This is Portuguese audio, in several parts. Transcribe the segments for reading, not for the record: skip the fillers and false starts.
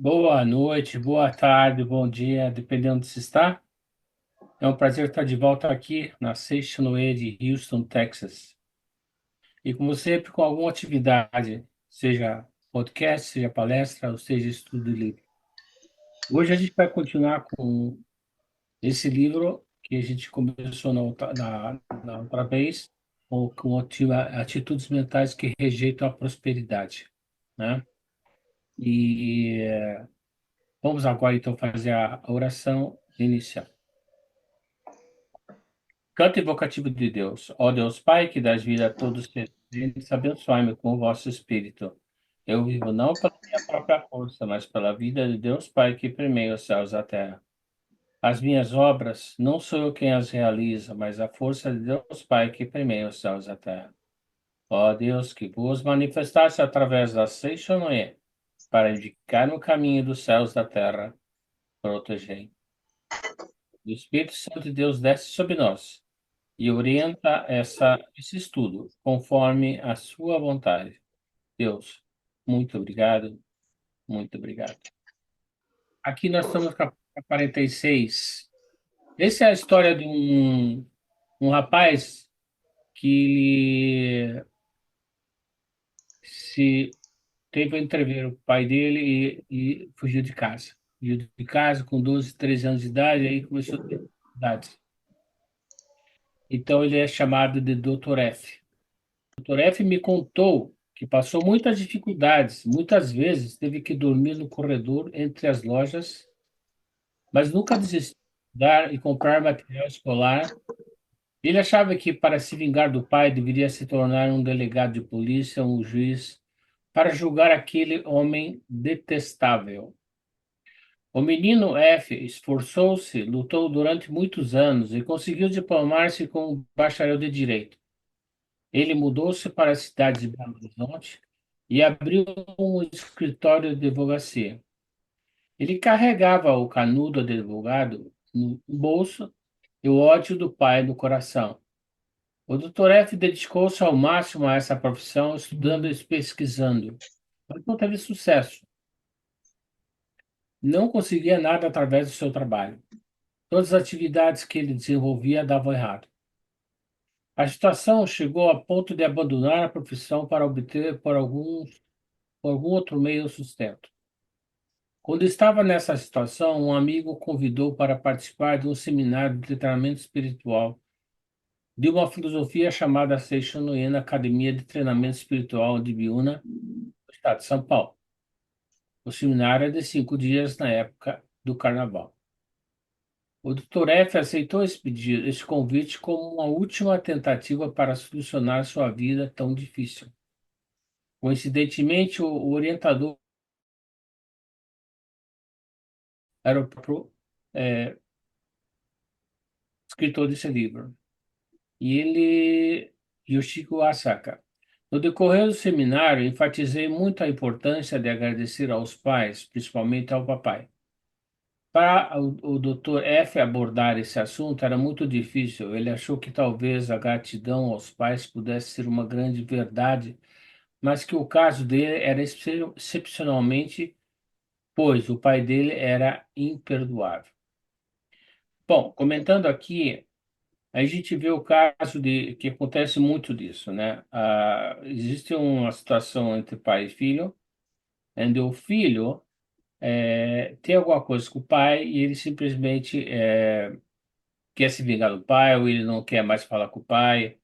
Boa noite, boa tarde, bom dia, dependendo onde você está. É um prazer estar de volta aqui na Station Way de Houston, Texas. E como sempre, com alguma atividade, seja podcast, seja palestra, ou seja estudo livre. Hoje a gente vai continuar com esse livro que a gente começou na outra vez, Atitudes Mentais que Rejeitam a Prosperidade, né? E vamos agora então fazer a oração inicial. Canto invocativo de Deus. Ó Deus Pai, que dás vida a todos os seres viventes, abençoai-me com o vosso Espírito. Eu vivo não pela minha própria força, mas pela vida de Deus Pai que permeia os céus e a terra. As minhas obras, não sou eu quem as realiza, mas a força de Deus Pai que permeia os céus e a terra. Ó Deus, que vos manifestaste através da Seixonoé, para indicar no caminho dos céus e da terra, protegei. O Espírito Santo de Deus desce sobre nós e orienta esse estudo conforme a sua vontade. Deus, muito obrigado, muito obrigado. Aqui nós estamos com a 46. Essa é a história de um rapaz que ele se teve a entrever o pai dele e fugiu de casa. Fugiu de casa com 12, 13 anos de idade, aí começou a ter dificuldades. Então ele é chamado de Dr. F. Dr. F me contou que passou muitas dificuldades, muitas vezes teve que dormir no corredor entre as lojas, mas nunca desistiu de dar e comprar material escolar. Ele achava que para se vingar do pai deveria se tornar um delegado de polícia, um juiz, para julgar aquele homem detestável. O menino F esforçou-se, lutou durante muitos anos e conseguiu diplomar-se com um bacharel de direito. Ele mudou-se para a cidade de Belo Horizonte e abriu um escritório de advocacia. Ele carregava o canudo de advogado no bolso e o ódio do pai no coração. O Dr. F dedicou-se ao máximo a essa profissão, estudando e pesquisando, mas não teve sucesso. Não conseguia nada através do seu trabalho. Todas as atividades que ele desenvolvia davam errado. A situação chegou a ponto de abandonar a profissão para obter por algum outro meio o sustento. Quando estava nessa situação, um amigo o convidou para participar de um seminário de treinamento espiritual de uma filosofia chamada Seishonoye na Academia de Treinamento Espiritual de Biúna, no estado de São Paulo. O seminário é de 5 dias na época do Carnaval. O Dr. F aceitou esse convite como uma última tentativa para solucionar sua vida tão difícil. Coincidentemente, o orientador era o próprio escritor desse livro. E ele, Yoshiko Asaka. No decorrer do seminário, enfatizei muito a importância de agradecer aos pais, principalmente ao papai. Para o Dr. F abordar esse assunto era muito difícil. Ele achou que talvez a gratidão aos pais pudesse ser uma grande verdade, mas que o caso dele era excepcionalmente, pois o pai dele era imperdoável. Bom, comentando aqui, a gente vê o caso de que acontece muito disso, né? Existe uma situação entre pai e filho, onde o filho tem alguma coisa com o pai e ele simplesmente quer se vingar do pai ou ele não quer mais falar com o pai.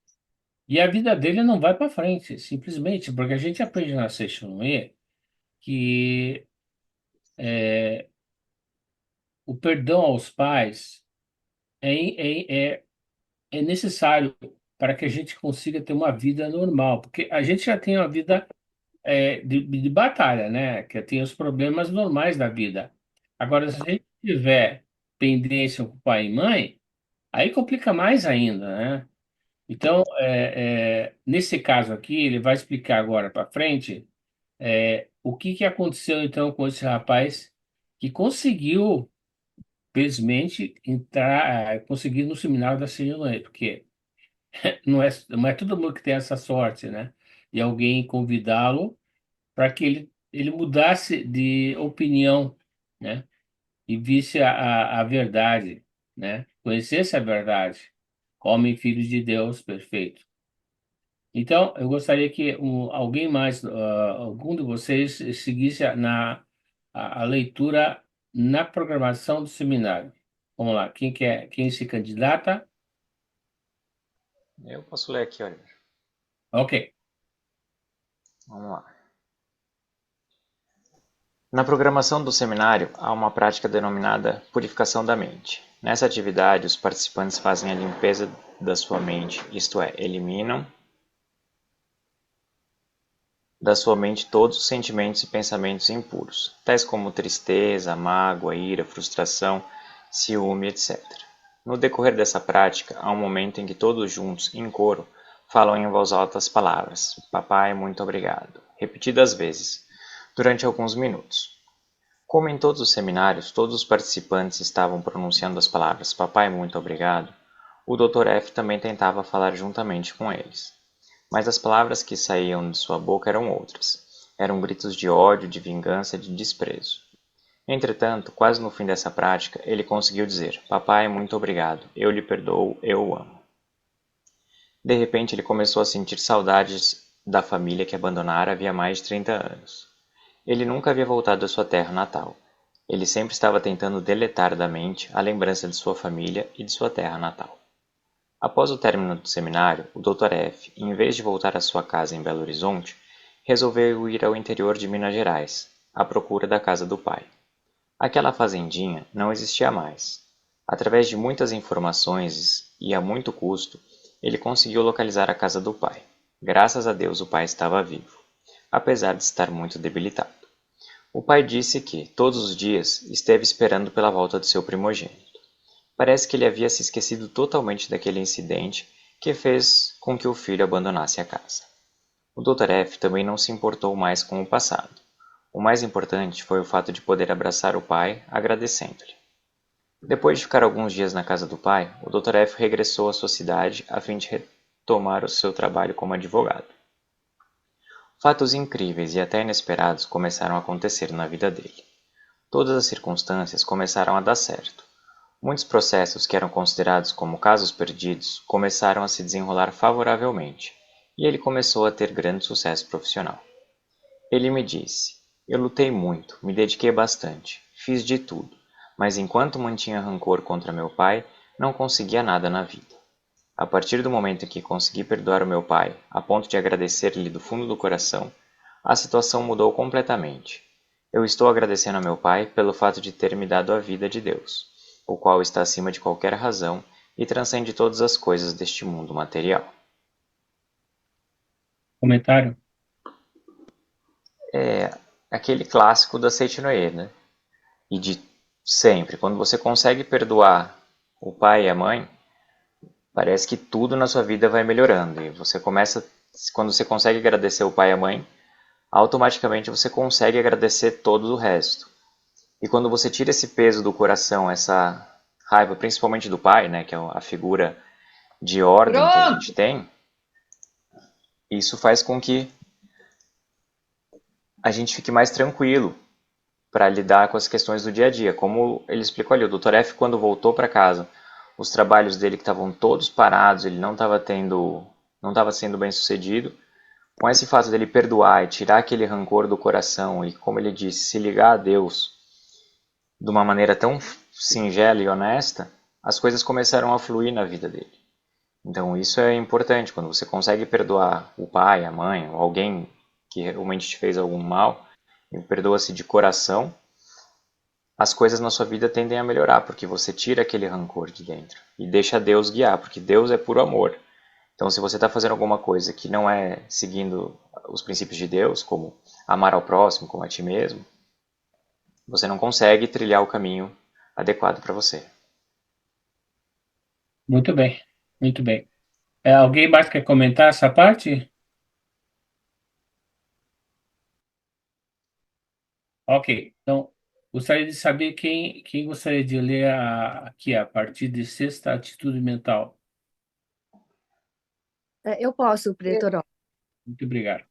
E a vida dele não vai para frente, simplesmente porque a gente aprende na Section E que o perdão aos pais é necessário para que a gente consiga ter uma vida normal, porque a gente já tem uma vida de batalha, né? Que tem os problemas normais da vida. Agora, se a gente tiver pendência com pai e mãe, aí complica mais ainda, né? Então, nesse caso aqui, ele vai explicar agora para frente o que que aconteceu então com esse rapaz que conseguiu, felizmente, entrar, conseguir no seminário da Senhora, porque não é todo mundo que tem essa sorte, né? De alguém convidá-lo para que ele ele mudasse de opinião, né? E visse a verdade, né? Conhecesse a verdade, homem, filho de Deus, perfeito. Então, eu gostaria que alguém mais, algum de vocês, seguisse a leitura na programação do seminário. Vamos lá, quem se candidata? Eu posso ler aqui, olha. Ok. Vamos lá. Na programação do seminário, há uma prática denominada purificação da mente. Nessa atividade, os participantes fazem a limpeza da sua mente, isto é, eliminam da sua mente todos os sentimentos e pensamentos impuros, tais como tristeza, mágoa, ira, frustração, ciúme, etc. No decorrer dessa prática, há um momento em que todos juntos, em coro, falam em voz alta as palavras Papai, muito obrigado, repetidas vezes, durante alguns minutos. Como em todos os seminários, todos os participantes estavam pronunciando as palavras Papai, muito obrigado, o Dr. F também tentava falar juntamente com eles. Mas as palavras que saíam de sua boca eram outras. Eram gritos de ódio, de vingança, de desprezo. Entretanto, quase no fim dessa prática, ele conseguiu dizer: Papai, muito obrigado. Eu lhe perdoo, eu o amo. De repente, ele começou a sentir saudades da família que abandonara havia mais de 30 anos. Ele nunca havia voltado à sua terra natal. Ele sempre estava tentando deletar da mente a lembrança de sua família e de sua terra natal. Após o término do seminário, o Dr. F., em vez de voltar à sua casa em Belo Horizonte, resolveu ir ao interior de Minas Gerais, à procura da casa do pai. Aquela fazendinha não existia mais. Através de muitas informações e a muito custo, ele conseguiu localizar a casa do pai. Graças a Deus o pai estava vivo, apesar de estar muito debilitado. O pai disse que, todos os dias, esteve esperando pela volta de seu primogênito. Parece que ele havia se esquecido totalmente daquele incidente que fez com que o filho abandonasse a casa. O Dr. F também não se importou mais com o passado. O mais importante foi o fato de poder abraçar o pai, agradecendo-lhe. Depois de ficar alguns dias na casa do pai, o Dr. F regressou à sua cidade a fim de retomar o seu trabalho como advogado. Fatos incríveis e até inesperados começaram a acontecer na vida dele. Todas as circunstâncias começaram a dar certo. Muitos processos que eram considerados como casos perdidos começaram a se desenrolar favoravelmente, e ele começou a ter grande sucesso profissional. Ele me disse: Eu lutei muito, me dediquei bastante, fiz de tudo, mas enquanto mantinha rancor contra meu pai, não conseguia nada na vida. A partir do momento em que consegui perdoar o meu pai, a ponto de agradecer-lhe do fundo do coração, a situação mudou completamente. Eu estou agradecendo a meu pai pelo fato de ter me dado a vida de Deus, o qual está acima de qualquer razão e transcende todas as coisas deste mundo material. Comentário? Aquele clássico da Seitinoye, né? E de sempre, quando você consegue perdoar o pai e a mãe, parece que tudo na sua vida vai melhorando. E você começa, quando você consegue agradecer o pai e a mãe, automaticamente você consegue agradecer todo o resto. E quando você tira esse peso do coração, essa raiva, principalmente do pai, né, que é a figura de ordem que a gente Pronto! tem, isso faz com que a gente fique mais tranquilo para lidar com as questões do dia a dia. Como ele explicou ali, o Dr. F, quando voltou para casa, os trabalhos dele que estavam todos parados, ele não estava sendo bem sucedido. Com esse fato dele perdoar e tirar aquele rancor do coração e, como ele disse, se ligar a Deus de uma maneira tão singela e honesta, as coisas começaram a fluir na vida dele. Então isso é importante, quando você consegue perdoar o pai, a mãe, ou alguém que realmente te fez algum mal, e perdoa-se de coração, as coisas na sua vida tendem a melhorar, porque você tira aquele rancor de dentro e deixa Deus guiar, porque Deus é puro amor. Então, se você está fazendo alguma coisa que não é seguindo os princípios de Deus, como amar ao próximo, como a ti mesmo, você não consegue trilhar o caminho adequado para você. Muito bem, muito bem. Alguém mais quer comentar essa parte? Ok, então, gostaria de saber quem gostaria de ler aqui a partir de sexta atitude mental. Eu posso, pretor. Muito obrigado.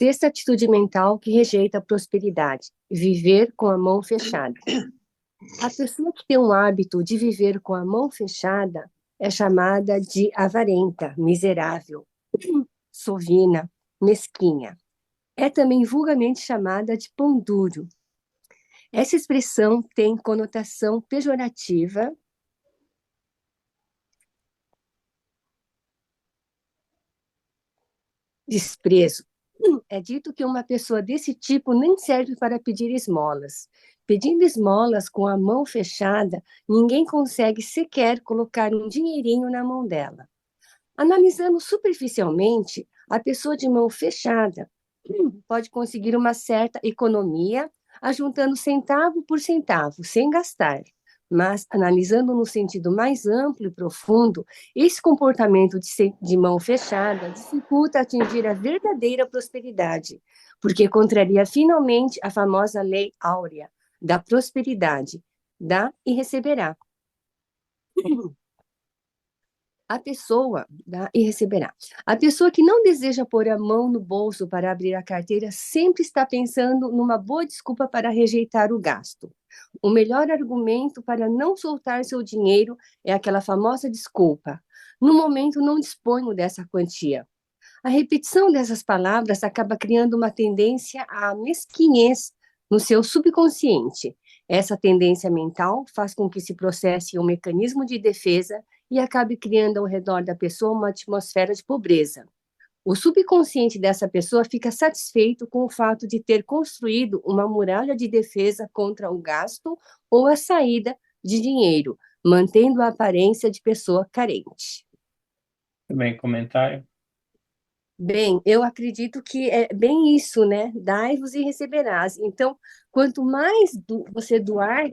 Sexta atitude mental que rejeita a prosperidade: viver com a mão fechada. A pessoa que tem um hábito de viver com a mão fechada é chamada de avarenta, miserável, sovina, mesquinha. É também vulgarmente chamada de pão duro. Essa expressão tem conotação pejorativa, desprezo. É dito que uma pessoa desse tipo nem serve para pedir esmolas. Pedindo esmolas com a mão fechada, ninguém consegue sequer colocar um dinheirinho na mão dela. Analisando superficialmente, a pessoa de mão fechada pode conseguir uma certa economia, ajuntando centavo por centavo, sem gastar. Mas, analisando no sentido mais amplo e profundo, esse comportamento de mão fechada dificulta atingir a verdadeira prosperidade, porque contraria finalmente a famosa lei áurea da prosperidade: dá e receberá. A pessoa dá e receberá. A pessoa que não deseja pôr a mão no bolso para abrir a carteira sempre está pensando numa boa desculpa para rejeitar o gasto. O melhor argumento para não soltar seu dinheiro é aquela famosa desculpa: no momento não disponho dessa quantia. A repetição dessas palavras acaba criando uma tendência à mesquinhez no seu subconsciente. Essa tendência mental faz com que se processe um mecanismo de defesa e acabe criando ao redor da pessoa uma atmosfera de pobreza. O subconsciente dessa pessoa fica satisfeito com o fato de ter construído uma muralha de defesa contra o gasto ou a saída de dinheiro, mantendo a aparência de pessoa carente. Também comentário. Bem, eu acredito que é bem isso, né? Dai-vos e receberás. Então, quanto mais você doar,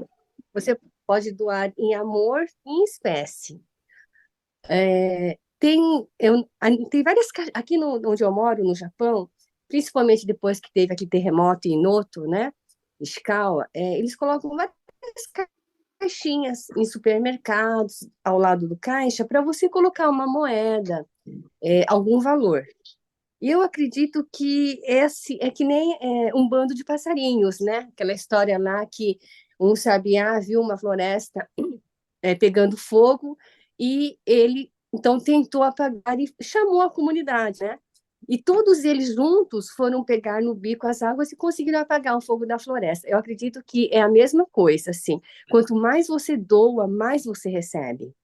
você pode doar em amor e em espécie. Tem várias aqui onde eu moro, no Japão, principalmente depois que teve aquele terremoto em Noto, né? Ishikawa, eles colocam várias caixinhas em supermercados ao lado do caixa para você colocar uma moeda, algum valor. E eu acredito que esse é que nem um bando de passarinhos, né? Aquela história lá que um sabiá viu uma floresta pegando fogo e ele então tentou apagar e chamou a comunidade, né? E todos eles juntos foram pegar no bico as águas e conseguiram apagar o fogo da floresta. Eu acredito que é a mesma coisa, assim. Quanto mais você doa, mais você recebe.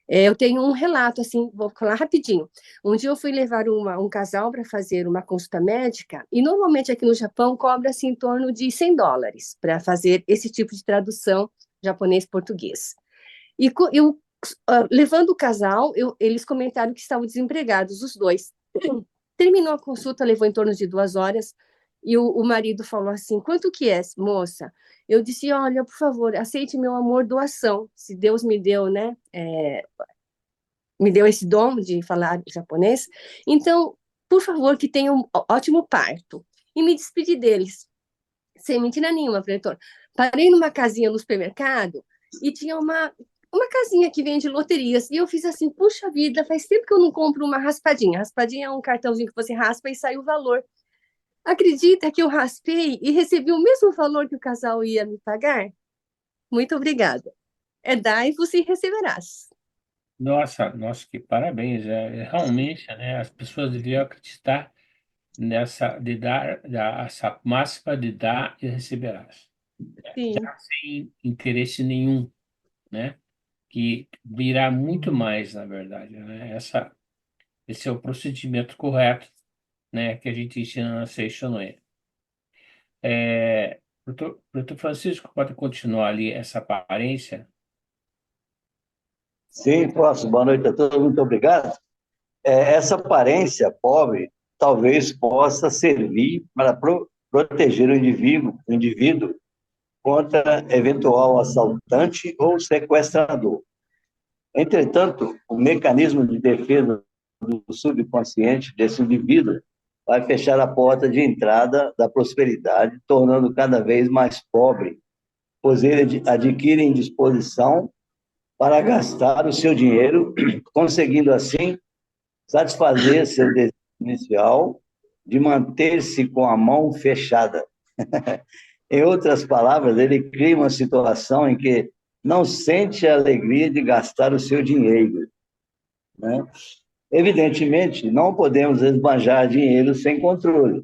Eu tenho um relato, assim, vou falar rapidinho. Um dia eu fui levar um casal para fazer uma consulta médica, e normalmente aqui no Japão cobra-se em torno de US$ 100 para fazer esse tipo de tradução japonês-português. E eu, levando o casal, eles comentaram que estavam desempregados, os dois. Terminou a consulta, levou em torno de 2 horas, e o marido falou assim: quanto que é, moça? Eu disse: olha, por favor, aceite meu amor, doação. Se Deus me deu, né, me deu esse dom de falar japonês, então, por favor, que tenha um ótimo parto. E me despedi deles, sem mentira nenhuma, pretor. Parei numa casinha no supermercado e tinha uma casinha que vende loterias. E eu fiz assim: puxa vida, faz tempo que eu não compro uma raspadinha. Raspadinha é um cartãozinho que você raspa e sai o valor. Acredita que eu raspei e recebi o mesmo valor que o casal ia me pagar? Muito obrigada. Dai-vos e receberás. Nossa, que parabéns. Realmente, né, as pessoas deviam acreditar essa máxima de dar e receberás. Sim, Dar sem interesse nenhum, né? Que virá muito mais, na verdade, né? Esse é o procedimento correto, né? Que a gente ensina na Seishonoe. Doutor Francisco, pode continuar ali essa aparência? Sim, posso. Boa noite a todos, muito obrigado. Essa aparência pobre talvez possa servir para proteger o indivíduo contra eventual assaltante ou sequestrador. Entretanto, o mecanismo de defesa do subconsciente desse indivíduo vai fechar a porta de entrada da prosperidade, tornando cada vez mais pobre, pois ele adquire indisposição para gastar o seu dinheiro, conseguindo assim satisfazer seu desejo inicial de manter-se com a mão fechada. Em outras palavras, ele cria uma situação em que não sente a alegria de gastar o seu dinheiro, né? Evidentemente, não podemos esbanjar dinheiro sem controle.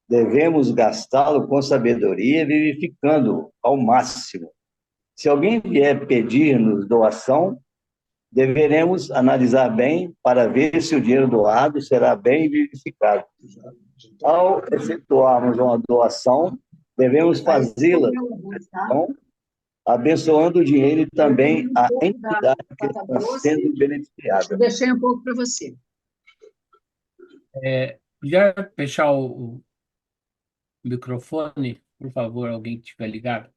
Devemos gastá-lo com sabedoria, vivificando ao máximo. Se alguém vier pedir-nos doação, deveremos analisar bem para ver se o dinheiro doado será bem vivificado. Ao efetuarmos uma doação, devemos fazê-la abençoando o dinheiro e também a entidade que está sendo beneficiada. Deixei um pouco para você. Já fechar o microfone, por favor, alguém que estiver ligado?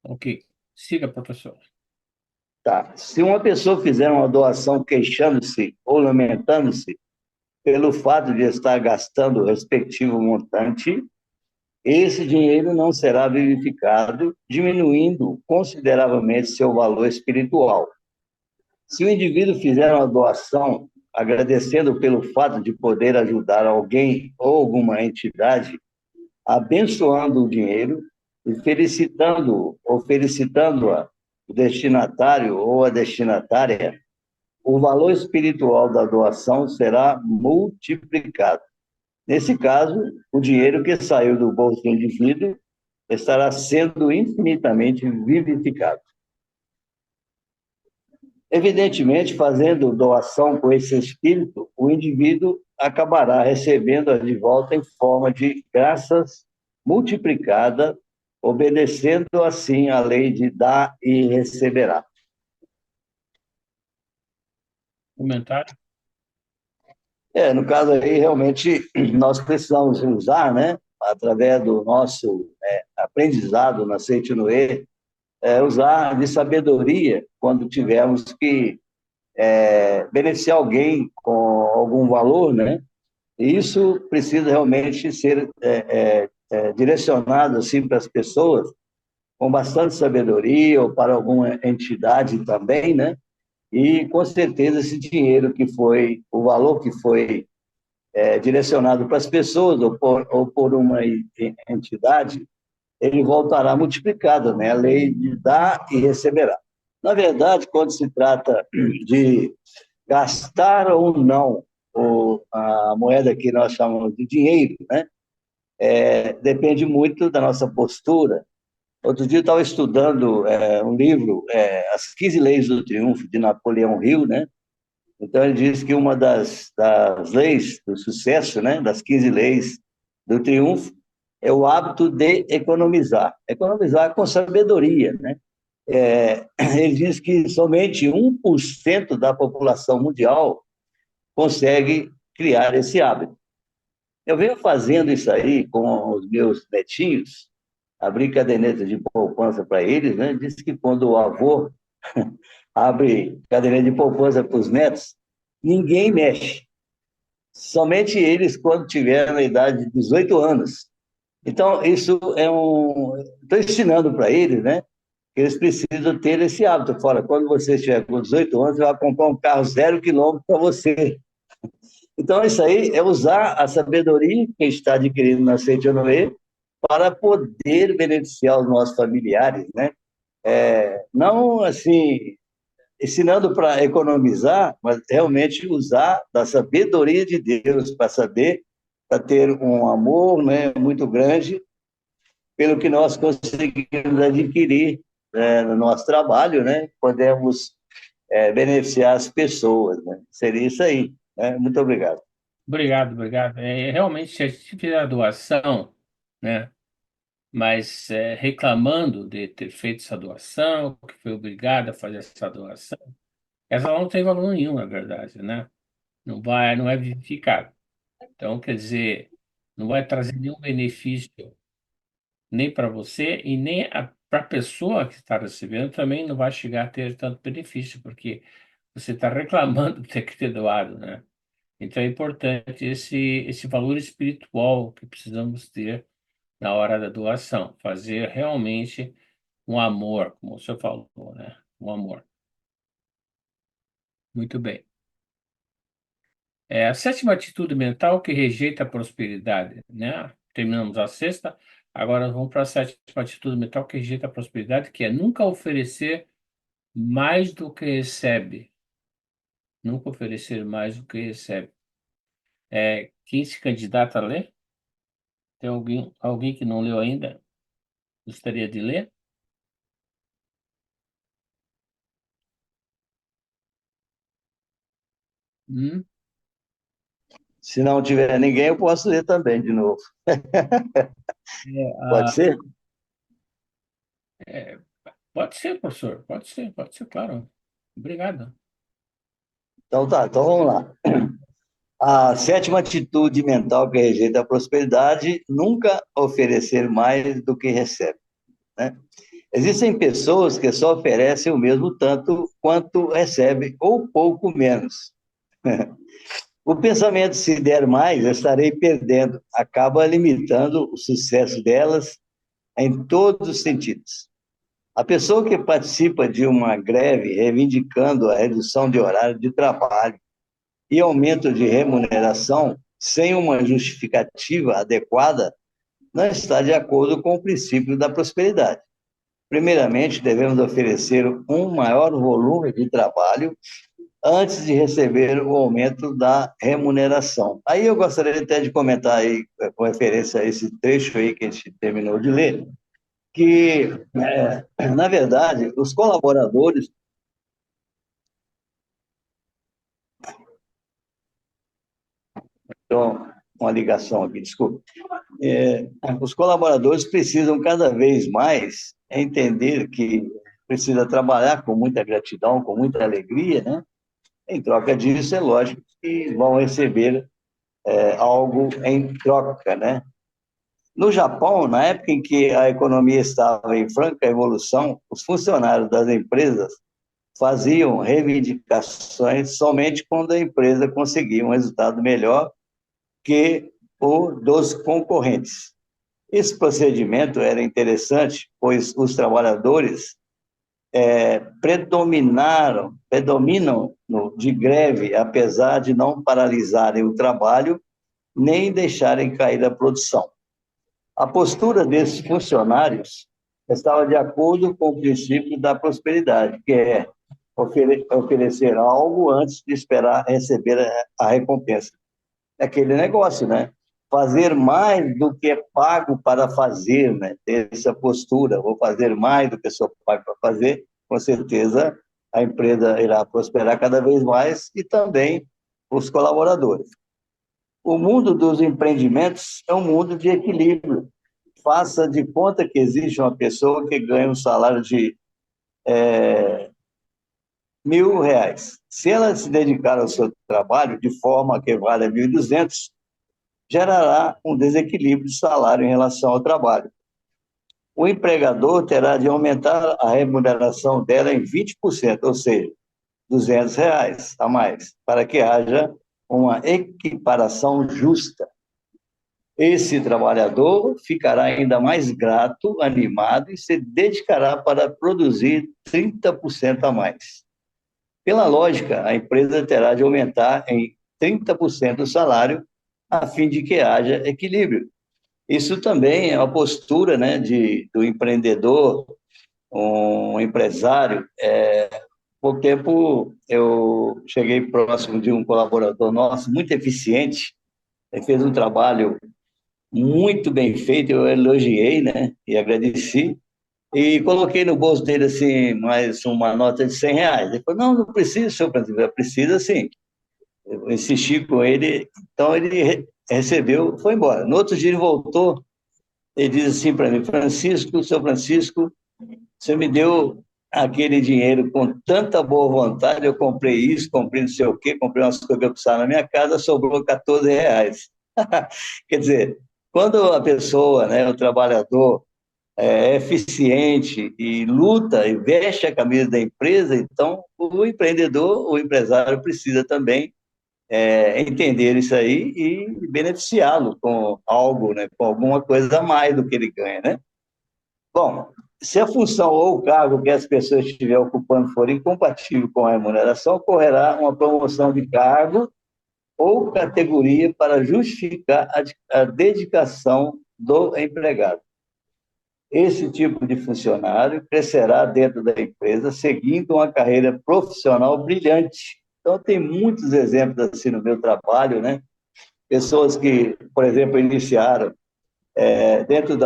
Ok. Siga, professor. Tá. Se uma pessoa fizer uma doação queixando-se ou lamentando-se pelo fato de estar gastando o respectivo montante, esse dinheiro não será vivificado, diminuindo consideravelmente seu valor espiritual. Se o indivíduo fizer uma doação agradecendo pelo fato de poder ajudar alguém ou alguma entidade, abençoando o dinheiro e felicitando ou felicitando-a, o destinatário ou a destinatária, o valor espiritual da doação será multiplicado. Nesse caso, o dinheiro que saiu do bolso do indivíduo estará sendo infinitamente vivificado. Evidentemente, fazendo doação com esse espírito, o indivíduo acabará recebendo de volta em forma de graças multiplicada, obedecendo assim à lei de dar e receberá. Comentário? No caso aí, realmente, nós precisamos usar, né, através do nosso aprendizado na Seitinoe, usar de sabedoria quando tivermos que beneficiar alguém com algum valor, né? E isso precisa realmente ser direcionado assim para as pessoas com bastante sabedoria ou para alguma entidade também, né? E com certeza esse dinheiro que foi, o valor que foi direcionado para as pessoas ou por uma entidade, ele voltará multiplicado, né? A lei de dar e receberá. Na verdade, quando se trata de gastar ou não a moeda que nós chamamos de dinheiro, né? Depende muito da nossa postura. Outro dia eu estava estudando um livro, As 15 Leis do Triunfo, de Napoleão Hill, né? Então, ele diz que uma das leis do sucesso, né, das 15 leis do triunfo, é o hábito de economizar. Economizar com sabedoria, né? Ele diz que somente 1% da população mundial consegue criar esse hábito. Eu venho fazendo isso aí com os meus netinhos, abri caderneta de poupança para eles, né? Diz que quando o avô abre caderneta de poupança para os netos, ninguém mexe. Somente eles quando tiverem a idade de 18 anos. Então, isso é um... Estou ensinando para eles, né? Que eles precisam ter esse hábito. Fora, quando você estiver com 18 anos, você vai comprar um carro 0 quilômetro para você. Então, isso aí é usar a sabedoria que está adquirindo na Seitinoe para poder beneficiar os nossos familiares, né? Não, assim, ensinando para economizar, mas realmente usar da sabedoria de Deus para saber, para ter um amor, né, muito grande pelo que nós conseguimos adquirir no nosso trabalho, né? Podemos beneficiar as pessoas, né? Seria isso aí, né? Muito obrigado. Obrigado, obrigado. Realmente, se a gente fizer a doação, né, mas reclamando de ter feito essa doação, que foi obrigado a fazer essa doação, essa não tem valor nenhum, na verdade, né? Não é vivificado. Então, quer dizer, não vai trazer nenhum benefício nem para você e nem para a pessoa que está recebendo também não vai chegar a ter tanto benefício, porque você está reclamando de ter que ter doado, né? Então é importante esse valor espiritual que precisamos ter na hora da doação, fazer realmente um amor, como o senhor falou, né? Um amor. Muito bem. É a sétima atitude mental que rejeita a prosperidade, né? Terminamos a sexta, agora vamos para a sétima atitude mental que rejeita a prosperidade, que é nunca oferecer mais do que recebe. Nunca oferecer mais do que recebe. Quem se candidata a ler? Tem alguém que não leu ainda? Gostaria de ler? Hum? Se não tiver ninguém, eu posso ler também de novo. É, Pode ser? é, pode ser, professor. Pode ser, claro. Obrigado. Então tá, então vamos lá. A sétima atitude mental que rejeita a prosperidade, nunca oferecer mais do que recebe, né? Existem pessoas que só oferecem o mesmo tanto quanto recebem, ou pouco menos. O pensamento, se der mais, eu estarei perdendo, acaba limitando o sucesso delas em todos os sentidos. A pessoa que participa de uma greve reivindicando a redução de horário de trabalho e aumento de remuneração sem uma justificativa adequada não está de acordo com o princípio da prosperidade. Primeiramente, devemos oferecer um maior volume de trabalho antes de receber o aumento da remuneração. Aí eu gostaria até de comentar aí, com referência a esse trecho aí que a gente terminou de ler, que, na verdade, os colaboradores. Então, uma ligação aqui, desculpa. Os colaboradores precisam cada vez mais entender que precisa trabalhar com muita gratidão, com muita alegria, né? Em troca disso, é lógico que vão receber algo em troca, né? No Japão, na época em que a economia estava em franca evolução, os funcionários das empresas faziam reivindicações somente quando a empresa conseguia um resultado melhor que o dos concorrentes. Esse procedimento era interessante, pois os trabalhadores predominam de greve, apesar de não paralisarem o trabalho nem deixarem cair a produção. A postura desses funcionários estava de acordo com o princípio da prosperidade, que é oferecer algo antes de esperar receber a recompensa. É aquele negócio, né? Fazer mais do que é pago para fazer, né? Ter essa postura, vou fazer mais do que sou pago para fazer, com certeza a empresa irá prosperar cada vez mais e também os colaboradores. O mundo dos empreendimentos é um mundo de equilíbrio. Faça de conta que existe uma pessoa que ganha um salário de R$ 1.000. Se ela se dedicar ao seu trabalho de forma que vale 1.200, gerará um desequilíbrio de salário em relação ao trabalho. O empregador terá de aumentar a remuneração dela em 20%, ou seja, R$ 200 a mais, para que haja uma equiparação justa. Esse trabalhador ficará ainda mais grato, animado e se dedicará para produzir 30% a mais. Pela lógica, a empresa terá de aumentar em 30% o salário a fim de que haja equilíbrio. Isso também é uma postura, né, do empreendedor, um empresário. Pouco tempo eu cheguei próximo de um colaborador nosso, muito eficiente, ele fez um trabalho muito bem feito, eu elogiei, né, e agradeci, e coloquei no bolso dele, assim, mais uma nota de R$ 100. Ele falou, não, não precisa, senhor presidente, precisa sim. Eu insisti com ele, então ele recebeu, foi embora. No outro dia ele voltou, ele diz assim para mim, Francisco, seu Francisco, você me deu aquele dinheiro com tanta boa vontade, eu comprei isso, comprei não sei o quê, comprei umas coisas que eu precisava na minha casa, sobrou R$ 14. Quer dizer, quando a pessoa, né, o trabalhador, é eficiente e luta e veste a camisa da empresa, então o empreendedor, o empresário precisa também entender isso aí e beneficiá-lo com algo, né, com alguma coisa a mais do que ele ganha, né? Bom, se a função ou o cargo que as pessoas estiverem ocupando for incompatível com a remuneração, ocorrerá uma promoção de cargo ou categoria para justificar a dedicação do empregado. Esse tipo de funcionário crescerá dentro da empresa, seguindo uma carreira profissional brilhante. Então, tem muitos exemplos assim no meu trabalho, né? Pessoas que, por exemplo, iniciaram dentro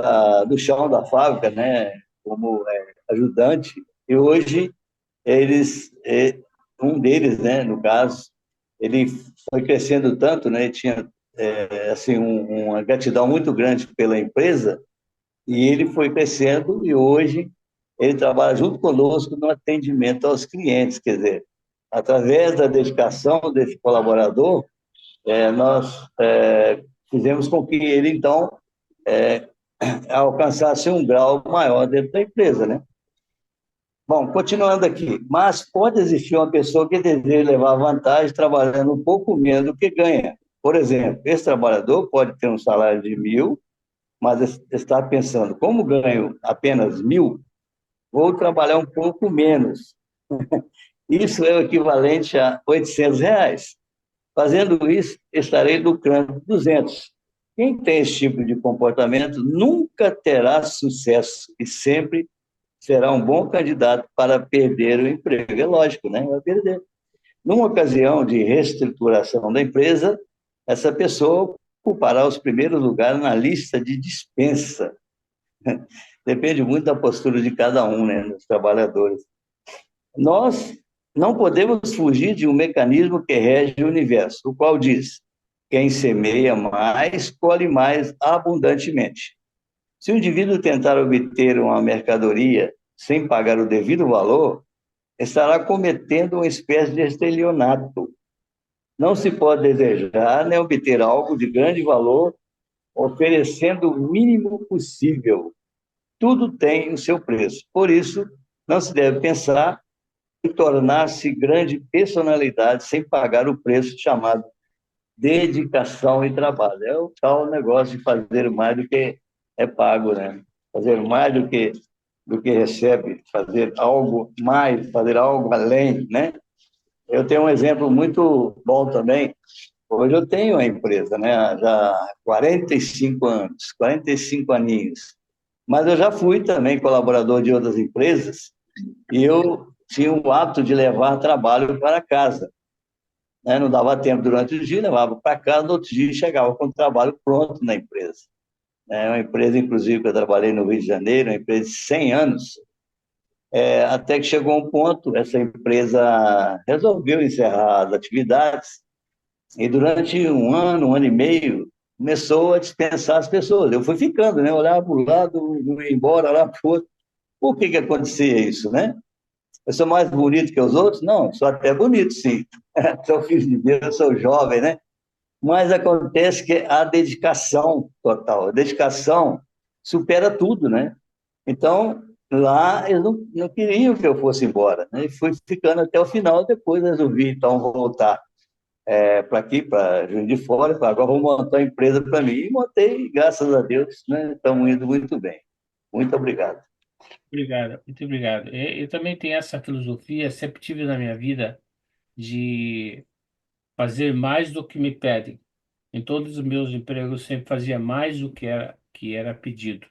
do chão da fábrica, né? Como ajudante, e hoje um deles, né? No caso, ele foi crescendo tanto, né? Tinha assim uma gratidão muito grande pela empresa, e ele foi crescendo e hoje ele trabalha junto conosco no atendimento aos clientes, quer dizer, através da dedicação desse colaborador, nós fizemos com que ele, então, alcançasse um grau maior dentro da empresa, né? Bom, continuando aqui, mas pode existir uma pessoa que deseja levar vantagem trabalhando um pouco menos do que ganha. Por exemplo, esse trabalhador pode ter um salário de 1.000, mas está pensando, como ganho apenas 1.000, vou trabalhar um pouco menos. Isso é o equivalente a R$ 800. Fazendo isso, estarei lucrando 200. Quem tem esse tipo de comportamento nunca terá sucesso e sempre será um bom candidato para perder o emprego. É lógico, né? Vai perder. Numa ocasião de reestruturação da empresa, essa pessoa ocupará os primeiros lugares na lista de dispensa. Depende muito da postura de cada um, né, dos trabalhadores. Nós não podemos fugir de um mecanismo que rege o universo, o qual diz: quem semeia mais, colhe mais abundantemente. Se o indivíduo tentar obter uma mercadoria sem pagar o devido valor, estará cometendo uma espécie de estelionato. Não se pode desejar nem obter algo de grande valor oferecendo o mínimo possível. Tudo tem o seu preço. Por isso, não se deve pensar em tornar-se grande personalidade sem pagar o preço chamado dedicação e trabalho. É o tal negócio de fazer mais do que é pago, né? Fazer mais do que recebe, fazer algo mais, fazer algo além, né? Eu tenho um exemplo muito bom também. Hoje eu tenho uma empresa, né? Já há 45 anos, 45 aninhos. Mas eu já fui também colaborador de outras empresas e eu tinha o hábito de levar trabalho para casa, né? Não dava tempo durante o dia, levava para casa, no outro dia chegava com o trabalho pronto na empresa. É uma empresa, inclusive, que eu trabalhei no Rio de Janeiro, uma empresa de 100 anos, até que chegou um ponto, essa empresa resolveu encerrar as atividades e durante um ano e meio, começou a dispensar as pessoas. Eu fui ficando, né? Olhava para o lado, ia embora, lá para o outro. Por que acontecia isso, né? Eu sou mais bonito que os outros? Não, sou até bonito, sim. Sou filho de Deus, sou jovem, né? Mas acontece que a dedicação total, a dedicação supera tudo, né? Então, lá eles não queriam que eu fosse embora, né? E fui ficando até o final, depois resolvi, então, voltar para aqui, para Juiz de Fora, agora vou montar uma empresa para mim. E montei, graças a Deus, né? Estamos indo muito bem. Muito obrigado. Obrigado, muito obrigado. Eu também tenho essa filosofia, sempre tive na minha vida, de fazer mais do que me pedem. Em todos os meus empregos, eu sempre fazia mais do que era pedido.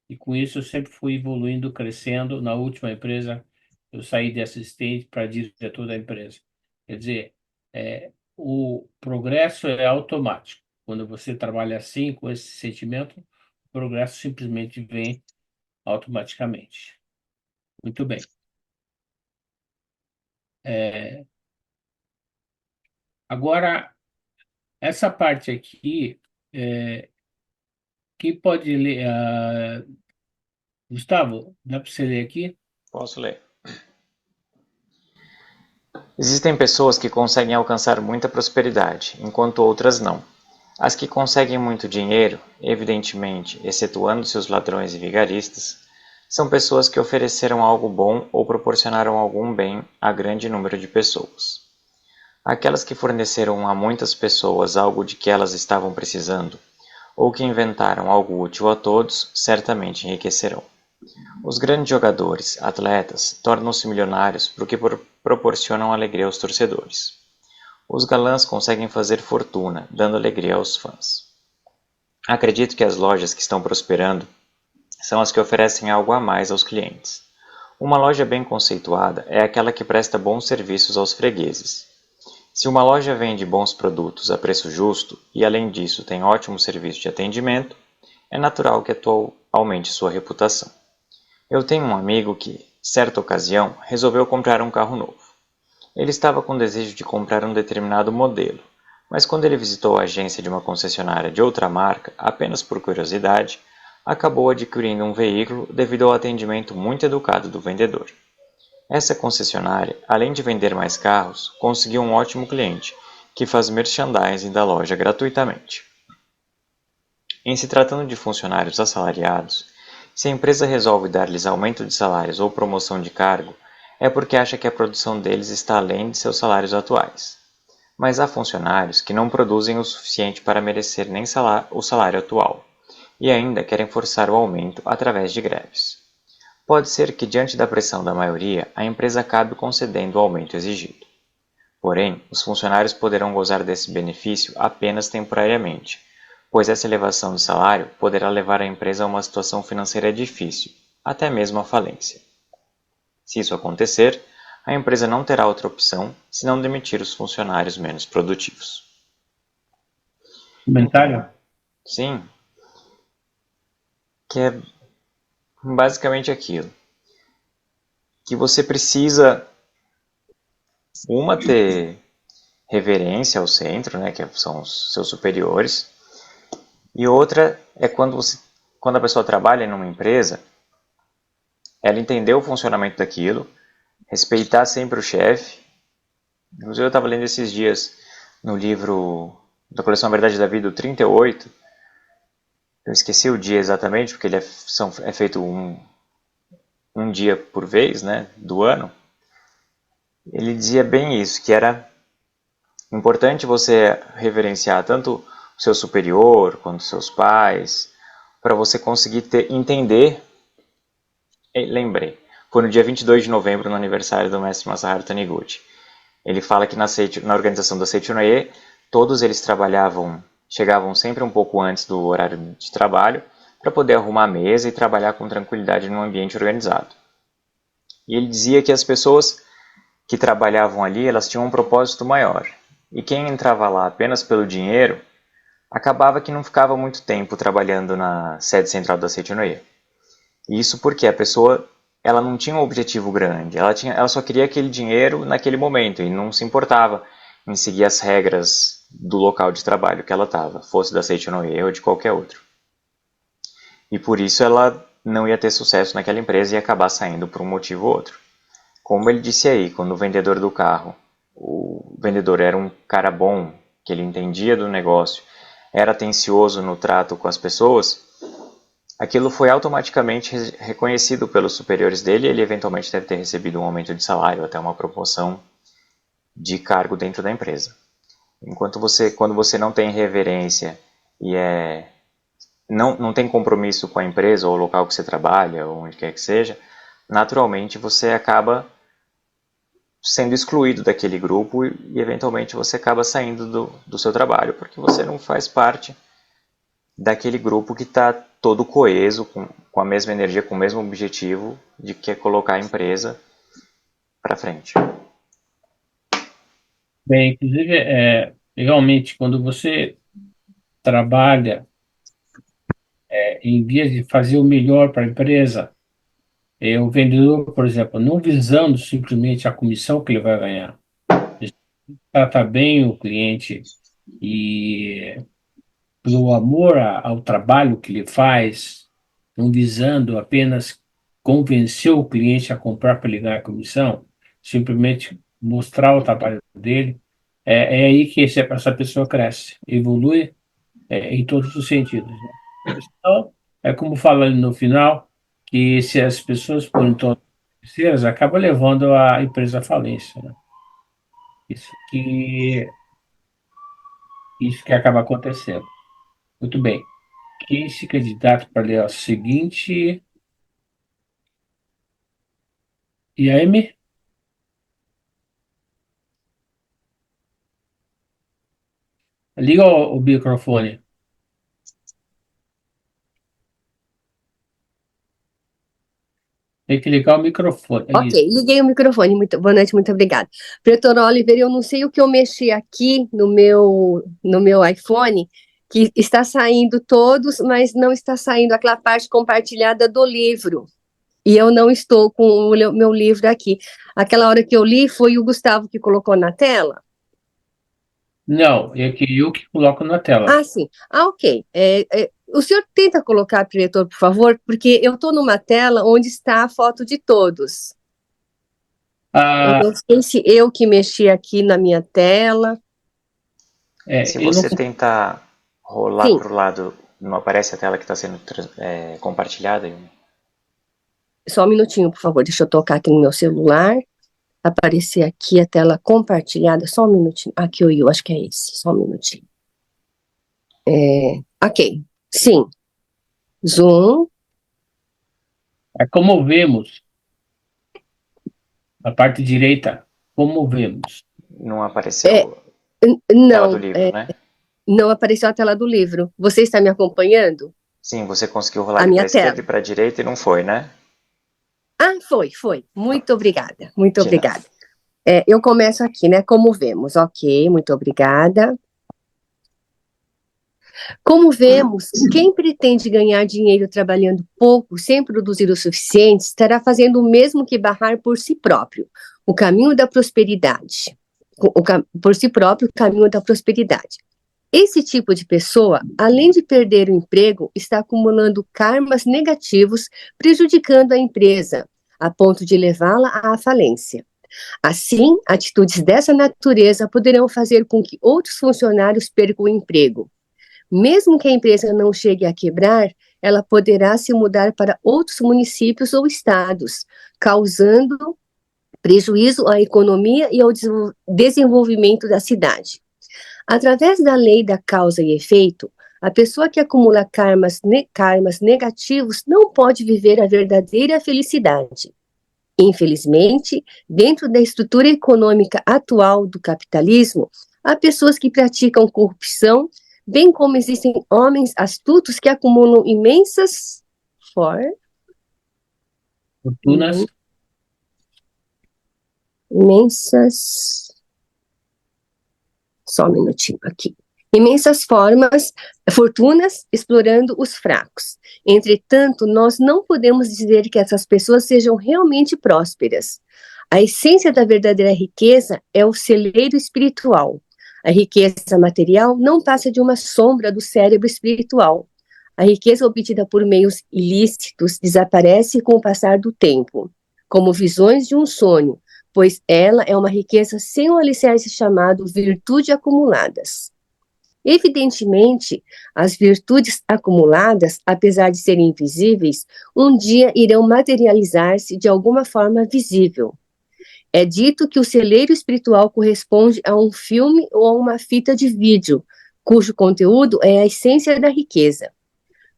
E com isso, eu sempre fui evoluindo, crescendo. Na última empresa, eu saí de assistente para diretor da empresa. Quer dizer, o progresso é automático. Quando você trabalha assim, com esse sentimento, o progresso simplesmente vem automaticamente. Muito bem. É, agora, essa parte aqui, quem pode ler? Gustavo, dá para você ler aqui? Posso ler. Existem pessoas que conseguem alcançar muita prosperidade, enquanto outras não. As que conseguem muito dinheiro, evidentemente, excetuando-se os ladrões e vigaristas, são pessoas que ofereceram algo bom ou proporcionaram algum bem a grande número de pessoas. Aquelas que forneceram a muitas pessoas algo de que elas estavam precisando, ou que inventaram algo útil a todos, certamente enriquecerão. Os grandes jogadores, atletas, tornam-se milionários porque proporcionam alegria aos torcedores. Os galãs conseguem fazer fortuna, dando alegria aos fãs. Acredito que as lojas que estão prosperando são as que oferecem algo a mais aos clientes. Uma loja bem conceituada é aquela que presta bons serviços aos fregueses. Se uma loja vende bons produtos a preço justo e, além disso, tem ótimo serviço de atendimento, é natural que aumente sua reputação. Eu tenho um amigo que, certa ocasião, resolveu comprar um carro novo. Ele estava com desejo de comprar um determinado modelo, mas quando ele visitou a agência de uma concessionária de outra marca, apenas por curiosidade, acabou adquirindo um veículo devido ao atendimento muito educado do vendedor. Essa concessionária, além de vender mais carros, conseguiu um ótimo cliente, que faz merchandising da loja gratuitamente. Em se tratando de funcionários assalariados, se a empresa resolve dar-lhes aumento de salários ou promoção de cargo, é porque acha que a produção deles está além de seus salários atuais. Mas há funcionários que não produzem o suficiente para merecer nem o salário atual, e ainda querem forçar o aumento através de greves. Pode ser que, diante da pressão da maioria, a empresa acabe concedendo o aumento exigido. Porém, os funcionários poderão gozar desse benefício apenas temporariamente, pois essa elevação de salário poderá levar a empresa a uma situação financeira difícil, até mesmo a falência. Se isso acontecer, a empresa não terá outra opção senão demitir os funcionários menos produtivos. Comentário? Sim, que é basicamente aquilo. Que você precisa, ter reverência ao centro, né, que são os seus superiores, e outra é quando a pessoa trabalha em uma empresa, ela entender o funcionamento daquilo, respeitar sempre o chefe. Inclusive eu estava lendo esses dias no livro da coleção A Verdade da Vida, o 38, eu esqueci o dia exatamente, porque ele é feito um dia por vez, né, do ano. Ele dizia bem isso, que era importante você reverenciar tanto o seu superior quanto os seus pais, para você conseguir entender. Lembrei, foi no dia 22 de novembro, no aniversário do mestre Masaharu Taniguchi. Ele fala que na organização da Seichonoye, todos eles chegavam sempre um pouco antes do horário de trabalho, para poder arrumar a mesa e trabalhar com tranquilidade num ambiente organizado. E ele dizia que as pessoas que trabalhavam ali, elas tinham um propósito maior. E quem entrava lá apenas pelo dinheiro, acabava que não ficava muito tempo trabalhando na sede central da Seichonoye. Isso porque a pessoa, ela não tinha um objetivo grande, ela só queria aquele dinheiro naquele momento e não se importava em seguir as regras do local de trabalho que ela estava, fosse da Seichonoye ou de qualquer outro. E por isso ela não ia ter sucesso naquela empresa e ia acabar saindo por um motivo ou outro. Como ele disse aí, quando o vendedor do carro, o vendedor era um cara bom, que ele entendia do negócio, era atencioso no trato com as pessoas, aquilo foi automaticamente reconhecido pelos superiores dele e ele eventualmente deve ter recebido um aumento de salário, até uma promoção de cargo dentro da empresa. Quando você não tem reverência e não tem compromisso com a empresa ou o local que você trabalha, ou onde quer que seja, naturalmente você acaba sendo excluído daquele grupo e eventualmente você acaba saindo do seu trabalho, porque você não faz parte daquele grupo que está todo coeso, com a mesma energia, com o mesmo objetivo de que é colocar a empresa para frente. Bem, inclusive, realmente, quando você trabalha em vias de fazer o melhor para a empresa, o vendedor, por exemplo, não visando simplesmente a comissão que ele vai ganhar, ele trata bem o cliente e pelo amor ao trabalho que ele faz, não visando apenas convencer o cliente a comprar para ele ganhar comissão, simplesmente mostrar o trabalho dele, é aí que essa pessoa cresce, evolui, em todos os sentidos, né? Então, é como fala ali no final, que se as pessoas forem todas terceiras, acaba levando a empresa à falência, né? Isso que, isso que acaba acontecendo. Muito bem. Quem se candidata para ler o seguinte? E a Amy? Liga o microfone. Tem que ligar o microfone. É Ok, isso. liguei o microfone. Boa noite, muito obrigada. Professor Oliver, eu não sei o que eu mexi aqui no meu iPhone, que está saindo todos, mas não está saindo aquela parte compartilhada do livro. E eu não estou com o meu livro aqui. Aquela hora que eu li, foi o Gustavo que colocou na tela? Não, é que eu que coloco na tela. Ah, sim. Ah, ok. O senhor tenta colocar, diretor, por favor, porque eu estou numa tela onde está a foto de todos. Eu Ah, não sei se eu que mexi aqui na minha tela. Se eu não. você tentar rolar Sim, para o lado, não aparece a tela que está sendo compartilhada? só um minutinho, por favor. Deixa eu tocar aqui no meu celular. Aparecer aqui a tela compartilhada. Só um minutinho. Aqui o eu acho que é esse. Só um minutinho. Ok. Sim. Zoom. É como vemos, a parte direita, como vemos. Não É, apareceu a tela do não, livro, né? não apareceu a tela do livro. Você está me acompanhando? Sim, você conseguiu rolar A ele para minha a esquerda tela. e para a direita e não foi, né? Ah, foi. Muito obrigada. Muito De nada. obrigada. Eu começo aqui, né? Como vemos. Ok, muito obrigada. Como vemos, quem pretende ganhar dinheiro trabalhando pouco, sem produzir o suficiente, estará fazendo o mesmo que barrar por si próprio o caminho da prosperidade. Por si próprio, o caminho da prosperidade. Esse tipo de pessoa, além de perder o emprego, está acumulando karmas negativos, prejudicando a empresa, a ponto de levá-la à falência. Assim, atitudes dessa natureza poderão fazer com que outros funcionários percam o emprego. Mesmo que a empresa não chegue a quebrar, ela poderá se mudar para outros municípios ou estados, causando prejuízo à economia e ao desenvolvimento da cidade. Através da lei da causa e efeito, a pessoa que acumula karmas negativos não pode viver a verdadeira felicidade. Infelizmente, dentro da estrutura econômica atual do capitalismo, há pessoas que praticam corrupção, bem como existem homens astutos que acumulam for, Fortunas. imensas, só um minutinho aqui, imensas fortunas explorando os fracos. Entretanto, nós não podemos dizer que essas pessoas sejam realmente prósperas. A essência da verdadeira riqueza é o celeiro espiritual. A riqueza material não passa de uma sombra do cérebro espiritual. A riqueza obtida por meios ilícitos desaparece com o passar do tempo, como visões de um sonho, pois ela é uma riqueza sem um alicerce chamado virtude acumuladas. Evidentemente, as virtudes acumuladas, apesar de serem invisíveis, um dia irão materializar-se de alguma forma visível. É dito que o celeiro espiritual corresponde a um filme ou a uma fita de vídeo, cujo conteúdo é a essência da riqueza.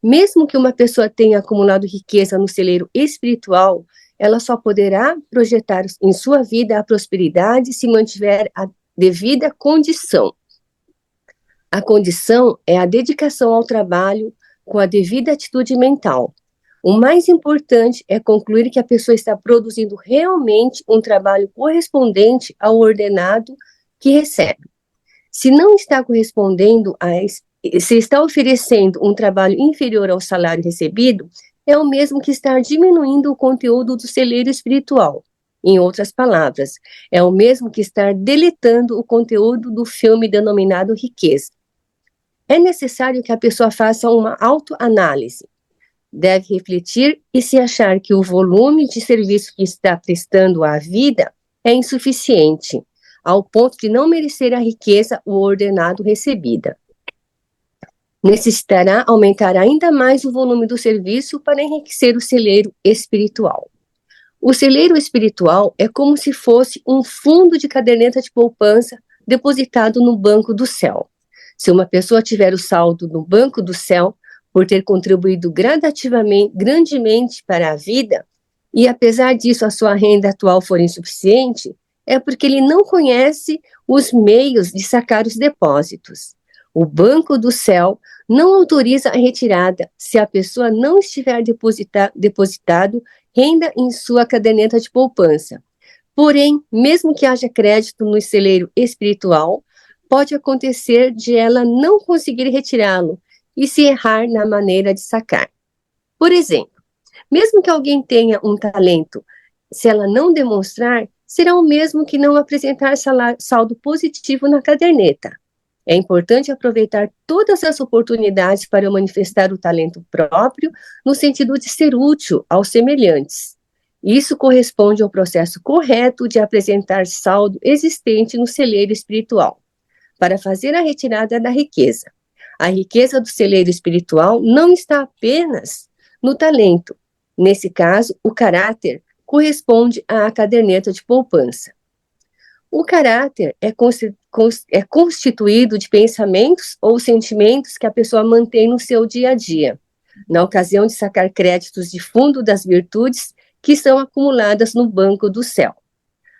Mesmo que uma pessoa tenha acumulado riqueza no celeiro espiritual, ela só poderá projetar em sua vida a prosperidade se mantiver a devida condição. A condição é a dedicação ao trabalho com a devida atitude mental. O mais importante é concluir que a pessoa está produzindo realmente um trabalho correspondente ao ordenado que recebe. Se não está correspondendo se está oferecendo um trabalho inferior ao salário recebido, é o mesmo que estar diminuindo o conteúdo do celeiro espiritual. Em outras palavras, é o mesmo que estar deletando o conteúdo do filme denominado riqueza. É necessário que a pessoa faça uma autoanálise. Deve refletir e se achar que o volume de serviço que está prestando à vida é insuficiente, ao ponto de não merecer a riqueza ou ordenado recebida. Necessitará aumentar ainda mais o volume do serviço para enriquecer o celeiro espiritual. O celeiro espiritual é como se fosse um fundo de caderneta de poupança depositado no banco do céu. Se uma pessoa tiver o saldo no banco do céu, por ter contribuído grandemente para a vida, e apesar disso a sua renda atual for insuficiente, é porque ele não conhece os meios de sacar os depósitos. O Banco do Céu não autoriza a retirada se a pessoa não estiver depositado renda em sua caderneta de poupança. Porém, mesmo que haja crédito no celeiro espiritual, pode acontecer de ela não conseguir retirá-lo e se errar na maneira de sacar. Por exemplo, mesmo que alguém tenha um talento, se ela não demonstrar, será o mesmo que não apresentar saldo positivo na caderneta. É importante aproveitar todas as oportunidades para manifestar o talento próprio, no sentido de ser útil aos semelhantes. Isso corresponde ao processo correto de apresentar saldo existente no celeiro espiritual, para fazer a retirada da riqueza. A riqueza do celeiro espiritual não está apenas no talento. Nesse caso, o caráter corresponde à caderneta de poupança. O caráter é constituído de pensamentos ou sentimentos que a pessoa mantém no seu dia a dia, na ocasião de sacar créditos de fundo das virtudes que são acumuladas no Banco do Céu.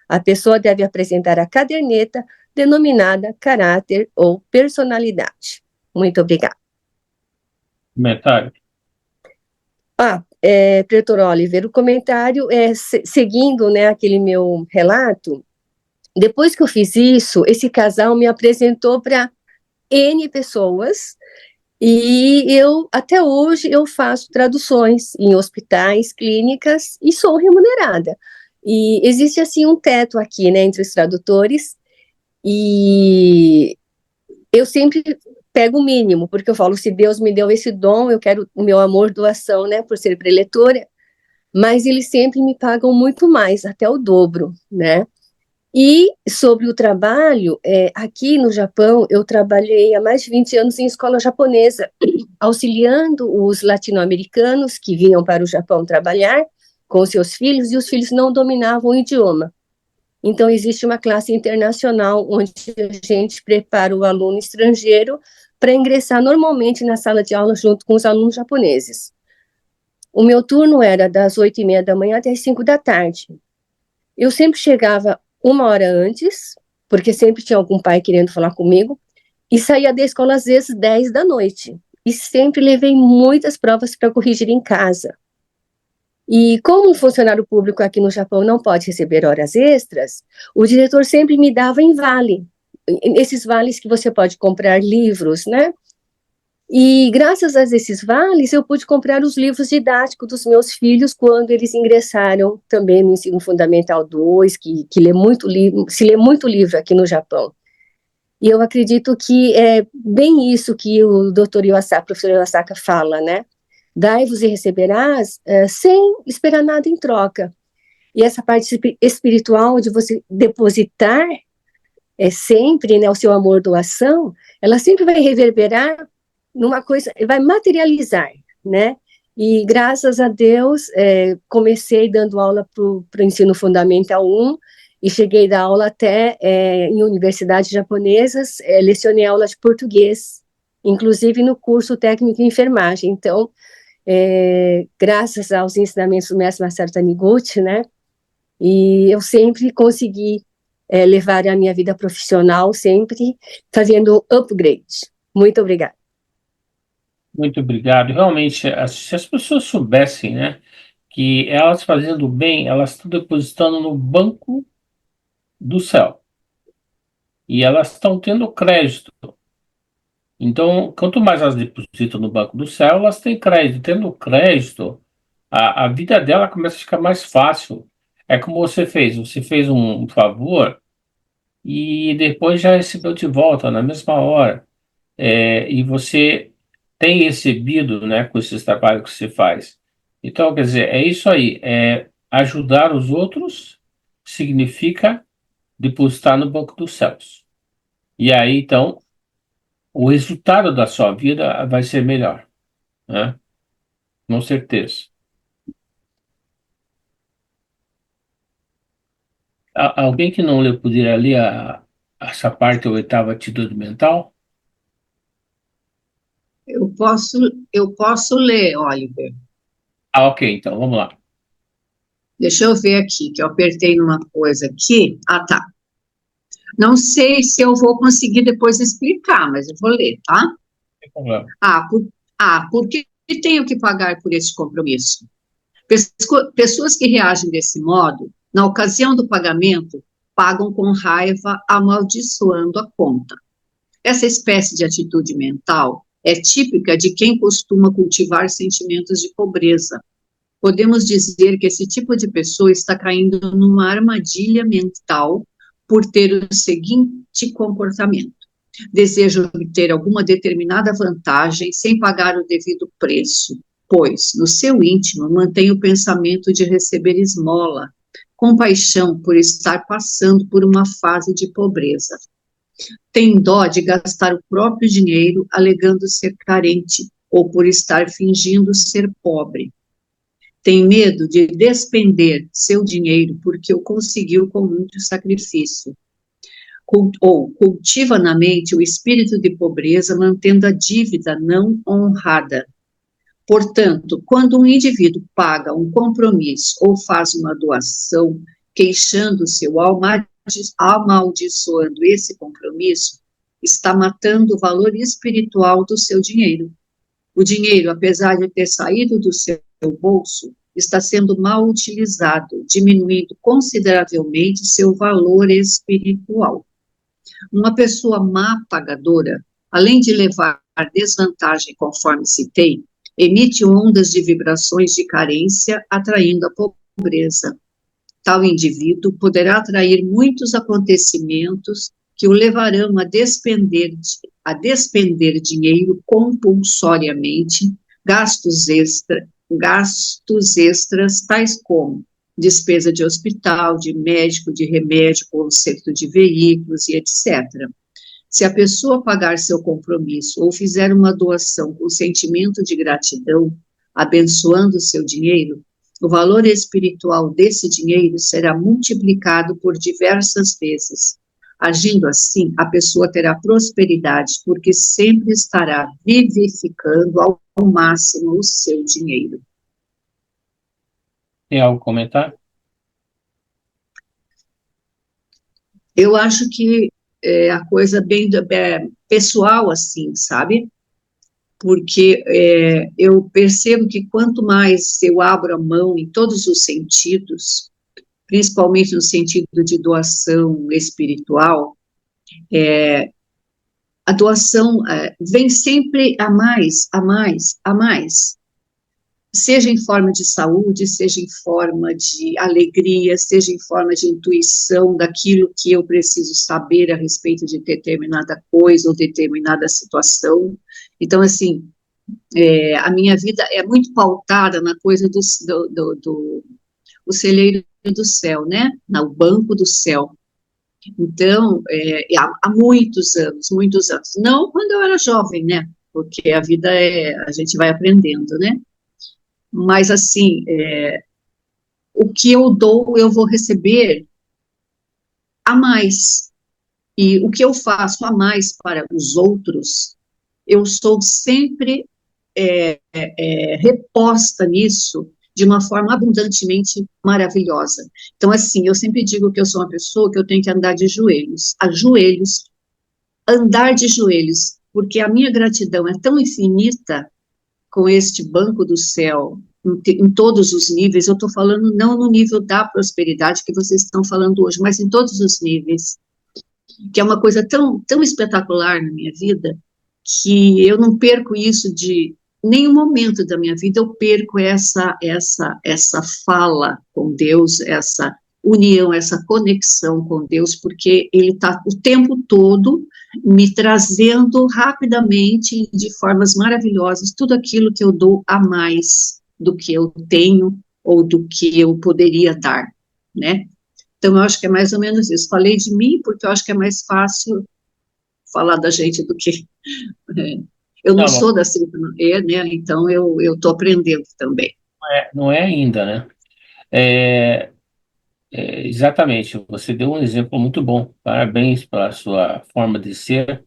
A pessoa deve apresentar a caderneta denominada caráter ou personalidade. Muito obrigada. Comentário. Pretor Oliver, o comentário é seguindo, né, aquele meu relato. Depois que eu fiz isso, esse casal me apresentou para N pessoas e até hoje, eu faço traduções em hospitais, clínicas e sou remunerada. E existe, assim, um teto aqui, né, entre os tradutores e eu sempre pego o mínimo, porque eu falo, se Deus me deu esse dom, eu quero o meu amor, doação, né, por ser preletora, mas eles sempre me pagam muito mais, até o dobro, né? E sobre o trabalho, aqui no Japão, eu trabalhei há mais de 20 anos em escola japonesa, auxiliando os latino-americanos que vinham para o Japão trabalhar com seus filhos, e os filhos não dominavam o idioma. Então, existe uma classe internacional onde a gente prepara o aluno estrangeiro para ingressar normalmente na sala de aula junto com os alunos japoneses. O meu turno era das 8h30 da manhã até as 5 da tarde. Eu sempre chegava 1 hora antes, porque sempre tinha algum pai querendo falar comigo, e saía da escola às vezes 10 da noite. E sempre levei muitas provas para corrigir em casa. E como um funcionário público aqui no Japão não pode receber horas extras, o diretor sempre me dava em vale, esses vales que você pode comprar livros, né? E graças a esses vales, eu pude comprar os livros didáticos dos meus filhos quando eles ingressaram também no Ensino Fundamental 2, que se lê muito livro aqui no Japão. E eu acredito que é bem isso que o professor Iwasaka fala, né? Dai-vos e receberás, sem esperar nada em troca. E essa parte espiritual de você depositar sempre, né, o seu amor, doação, ela sempre vai reverberar numa coisa, vai materializar, né? E graças a Deus, comecei dando aula para o Ensino Fundamental 1 e cheguei a dar aula até em universidades japonesas, lecionei aula de português, inclusive no curso técnico em enfermagem. Então, graças aos ensinamentos do mestre Masaru Taniguchi, né? E eu sempre consegui levar a minha vida profissional, sempre fazendo upgrade. Muito obrigada. Muito obrigado. Realmente, se as pessoas soubessem, né, que elas fazendo bem, elas estão depositando no Banco do Céu. E elas estão tendo crédito. Então, quanto mais elas depositam no Banco do Céu, elas têm crédito. Tendo crédito, a vida dela começa a ficar mais fácil. É como você fez. Você fez um favor e depois já recebeu de volta na mesma hora. E você tem recebido, né, com esses trabalhos que você faz. Então, quer dizer, é isso aí. Ajudar os outros significa depositar no Banco dos Céus. E aí, então, o resultado da sua vida vai ser melhor, né? Com certeza. Alguém que não leu poderia ler essa parte, a oitava atitude mental? Eu posso ler, Oliver. Ok, então, vamos lá. Deixa eu ver aqui, que eu apertei numa coisa aqui. Ah, tá. Não sei se eu vou conseguir depois explicar, mas eu vou ler, tá? Não tem problema. Por que tenho que pagar por esse compromisso? Pessoas que reagem desse modo, na ocasião do pagamento, pagam com raiva, amaldiçoando a conta. Essa espécie de atitude mental é típica de quem costuma cultivar sentimentos de pobreza. Podemos dizer que esse tipo de pessoa está caindo numa armadilha mental por ter o seguinte comportamento: deseja obter alguma determinada vantagem sem pagar o devido preço, pois, no seu íntimo, mantém o pensamento de receber esmola, compaixão por estar passando por uma fase de pobreza. Tem dó de gastar o próprio dinheiro alegando ser carente ou por estar fingindo ser pobre. Tem medo de despender seu dinheiro porque o conseguiu com muito sacrifício. Ou cultiva na mente o espírito de pobreza, mantendo a dívida não honrada. Portanto, quando um indivíduo paga um compromisso ou faz uma doação, queixando-se ou amaldiçoando esse compromisso, está matando o valor espiritual do seu dinheiro. O dinheiro, apesar de ter saído do seu bolso, está sendo mal utilizado, diminuindo consideravelmente seu valor espiritual. Uma pessoa má pagadora, além de levar desvantagem, conforme citei, emite ondas de vibrações de carência, atraindo a pobreza. Tal indivíduo poderá atrair muitos acontecimentos que o levarão a despender dinheiro compulsoriamente, gastos extras, tais como despesa de hospital, de médico, de remédio, conserto de veículos e etc. Se a pessoa pagar seu compromisso ou fizer uma doação com sentimento de gratidão, abençoando seu dinheiro, o valor espiritual desse dinheiro será multiplicado por diversas vezes. Agindo assim, a pessoa terá prosperidade, porque sempre estará vivificando ao máximo o seu dinheiro. Tem algo a comentar? Eu acho que é a coisa bem pessoal, assim, sabe? Porque eu percebo que quanto mais eu abro a mão em todos os sentidos, principalmente no sentido de doação espiritual, a doação vem sempre a mais, a mais, a mais. Seja em forma de saúde, seja em forma de alegria, seja em forma de intuição daquilo que eu preciso saber a respeito de determinada coisa ou determinada situação. Então, assim, a minha vida é muito pautada na coisa o celeiro do céu, né? No banco do céu. Então, há muitos anos, não quando eu era jovem, né? Porque a vida a gente vai aprendendo, né? Mas, assim, o que eu dou, eu vou receber a mais. E o que eu faço a mais para os outros, eu sou sempre reposta nisso de uma forma abundantemente maravilhosa. Então, assim, eu sempre digo que eu sou uma pessoa que eu tenho que andar de joelhos, andar de joelhos, porque a minha gratidão é tão infinita com este banco do céu, em todos os níveis. Eu estou falando não no nível da prosperidade que vocês estão falando hoje, mas em todos os níveis, que é uma coisa tão, tão espetacular na minha vida, que eu não perco isso de nenhum momento da minha vida, eu perco essa fala com Deus, essa união, essa conexão com Deus, porque Ele está o tempo todo me trazendo rapidamente, de formas maravilhosas, tudo aquilo que eu dou a mais do que eu tenho ou do que eu poderia dar, né? Então, eu acho que é mais ou menos isso. Falei de mim porque eu acho que é mais fácil falar da gente do que... eu não sou da Silicon Air, né? Então, eu estou aprendendo também. Não é ainda, né? Exatamente, você deu um exemplo muito bom. Parabéns pela sua forma de ser.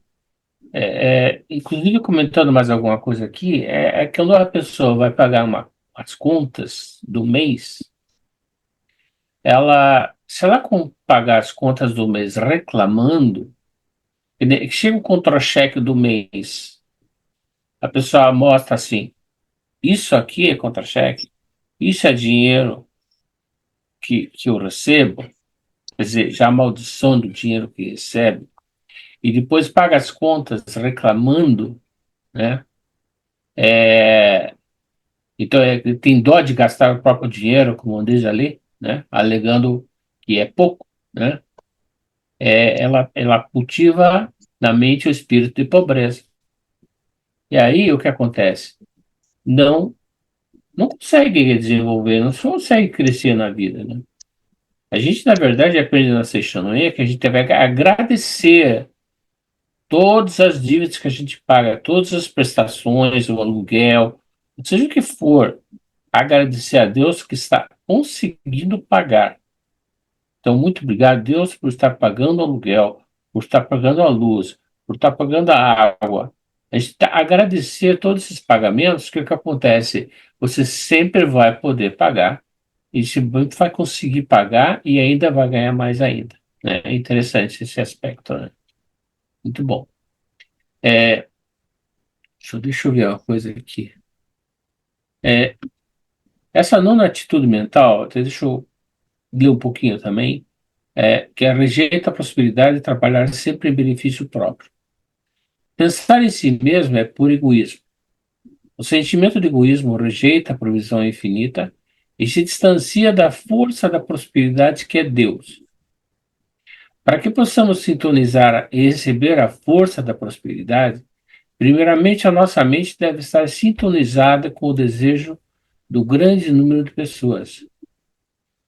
Inclusive, comentando mais alguma coisa aqui, que quando a pessoa vai pagar as contas do mês, ela se ela pagar as contas do mês reclamando, chega o contra-cheque do mês, a pessoa mostra assim, isso aqui é contra-cheque, isso é dinheiro que eu recebo, quer dizer, já a maldição do dinheiro que recebe, e depois paga as contas reclamando, né? Então, tem dó de gastar o próprio dinheiro, como diz ali, né? Alegando que é pouco, né? Ela cultiva na mente o espírito de pobreza. E aí, o que acontece? Não, não consegue desenvolver, não consegue crescer na vida, né? A gente, na verdade, aprende na Seixonoye que a gente deve agradecer todas as dívidas que a gente paga, todas as prestações, o aluguel, seja o que for, agradecer a Deus que está conseguindo pagar. Então, muito obrigado, Deus, por estar pagando o aluguel, por estar pagando a luz, por estar pagando a água. A gente agradecer todos esses pagamentos, que o que acontece? Você sempre vai poder pagar, e se vai conseguir pagar e ainda vai ganhar mais ainda. Né? É interessante esse aspecto, né? Muito bom. Deixa eu ver uma coisa aqui. É, essa nona atitude mental, até deixa eu ler um pouquinho também, que é rejeita a possibilidade de trabalhar sempre em benefício próprio. Pensar em si mesmo é puro egoísmo. O sentimento de egoísmo rejeita a provisão infinita e se distancia da força da prosperidade que é Deus. Para que possamos sintonizar e receber a força da prosperidade, primeiramente a nossa mente deve estar sintonizada com o desejo do grande número de pessoas.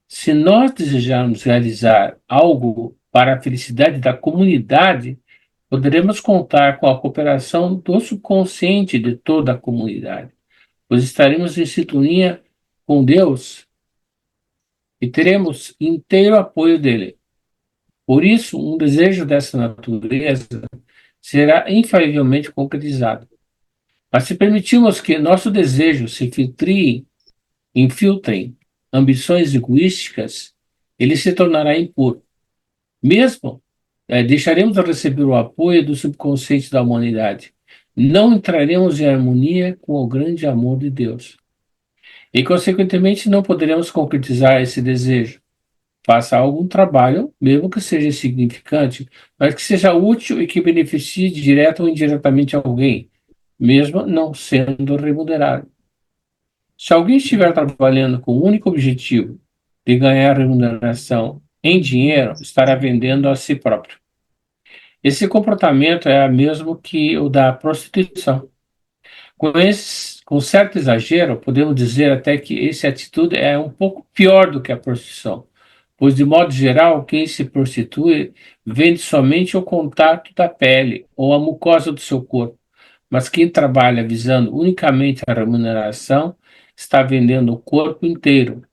Se nós desejarmos realizar algo para a felicidade da comunidade, poderemos contar com a cooperação do subconsciente de toda a comunidade, pois estaremos em sintonia com Deus e teremos inteiro apoio dele. Por isso, um desejo dessa natureza será infalivelmente concretizado. Mas se permitirmos que nosso desejo se infiltrem ambições egoísticas, ele se tornará impuro. Mesmo, deixaremos de receber o apoio do subconsciente da humanidade. Não entraremos em harmonia com o grande amor de Deus. E, consequentemente, não poderemos concretizar esse desejo. Faça algum trabalho, mesmo que seja insignificante, mas que seja útil e que beneficie direta ou indiretamente alguém, mesmo não sendo remunerado. Se alguém estiver trabalhando com o único objetivo de ganhar remuneração em dinheiro, estará vendendo a si próprio. Esse comportamento é o mesmo que o da prostituição. Com certo exagero, podemos dizer até que essa atitude é um pouco pior do que a prostituição, pois, de modo geral, quem se prostitui vende somente o contato da pele ou a mucosa do seu corpo, mas quem trabalha visando unicamente a remuneração está vendendo o corpo inteiro.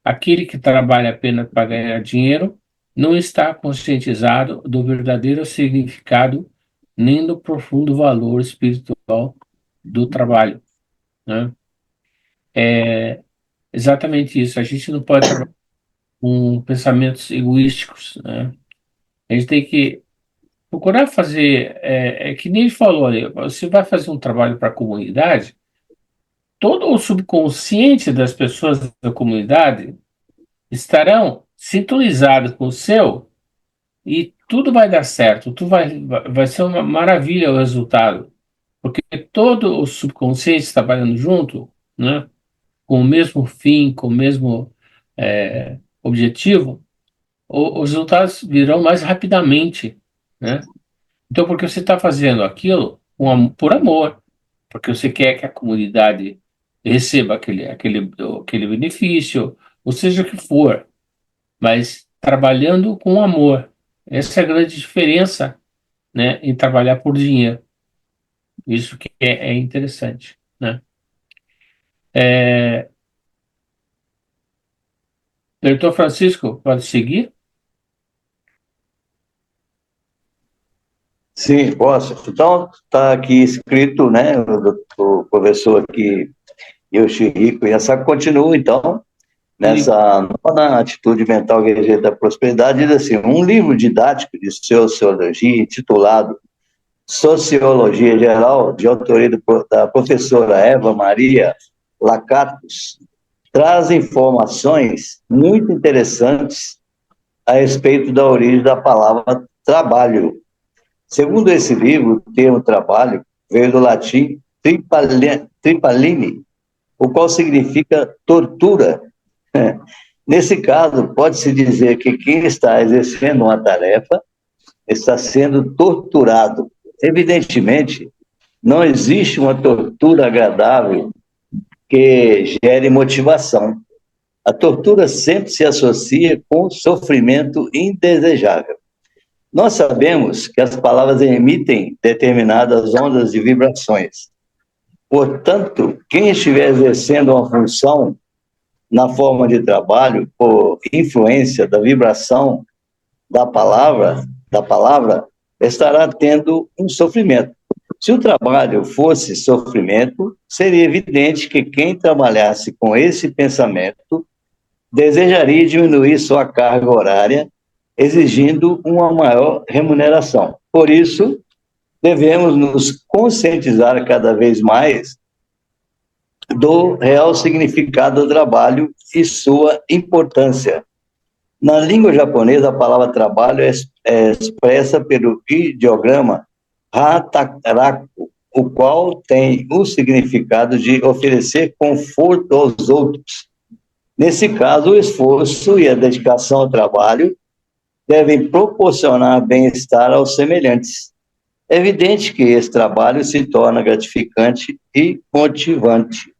Aquele que trabalha apenas para ganhar dinheiro não está conscientizado do verdadeiro significado nem do profundo valor espiritual do trabalho, né? É exatamente isso. A gente não pode trabalhar com pensamentos egoísticos, né? A gente tem que procurar fazer, que nem ele falou ali, você vai fazer um trabalho para a comunidade, todo o subconsciente das pessoas da comunidade estarão sintonizados com o seu e tudo vai dar certo, vai ser uma maravilha o resultado, porque todo o subconsciente trabalhando junto, né, com o mesmo fim, com o mesmo objetivo, os resultados virão mais rapidamente, né? Então, porque você está fazendo aquilo por amor, porque você quer que a comunidade receba aquele benefício, ou seja o que for, mas trabalhando com amor. Essa é a grande diferença, né, em trabalhar por dinheiro. Isso que é interessante, né? É, Doutor Francisco, pode seguir? Sim, posso. Então, está aqui escrito, né, o professor aqui, Yoshihiko Yasaku, continua, então, nessa nona atitude mental que rejeita a prosperidade, diz assim: um livro didático de sociologia intitulado Sociologia Geral, de autoria da professora Eva Maria Lacatus, traz informações muito interessantes a respeito da origem da palavra trabalho. Segundo esse livro, o termo trabalho veio do latim tripaline, o qual significa tortura. Nesse caso, pode-se dizer que quem está exercendo uma tarefa está sendo torturado. Evidentemente, não existe uma tortura agradável que gere motivação. A tortura sempre se associa com sofrimento indesejável. Nós sabemos que as palavras emitem determinadas ondas de vibrações. Portanto, quem estiver exercendo uma função na forma de trabalho, por influência da vibração da palavra, estará tendo um sofrimento. Se o trabalho fosse sofrimento, seria evidente que quem trabalhasse com esse pensamento desejaria diminuir sua carga horária, exigindo uma maior remuneração. Por isso, devemos nos conscientizar cada vez mais do real significado do trabalho e sua importância. Na língua japonesa, a palavra trabalho é expressa pelo ideograma hataraku, o qual tem o significado de oferecer conforto aos outros. Nesse caso, o esforço e a dedicação ao trabalho devem proporcionar bem-estar aos semelhantes. É evidente que esse trabalho se torna gratificante e motivante.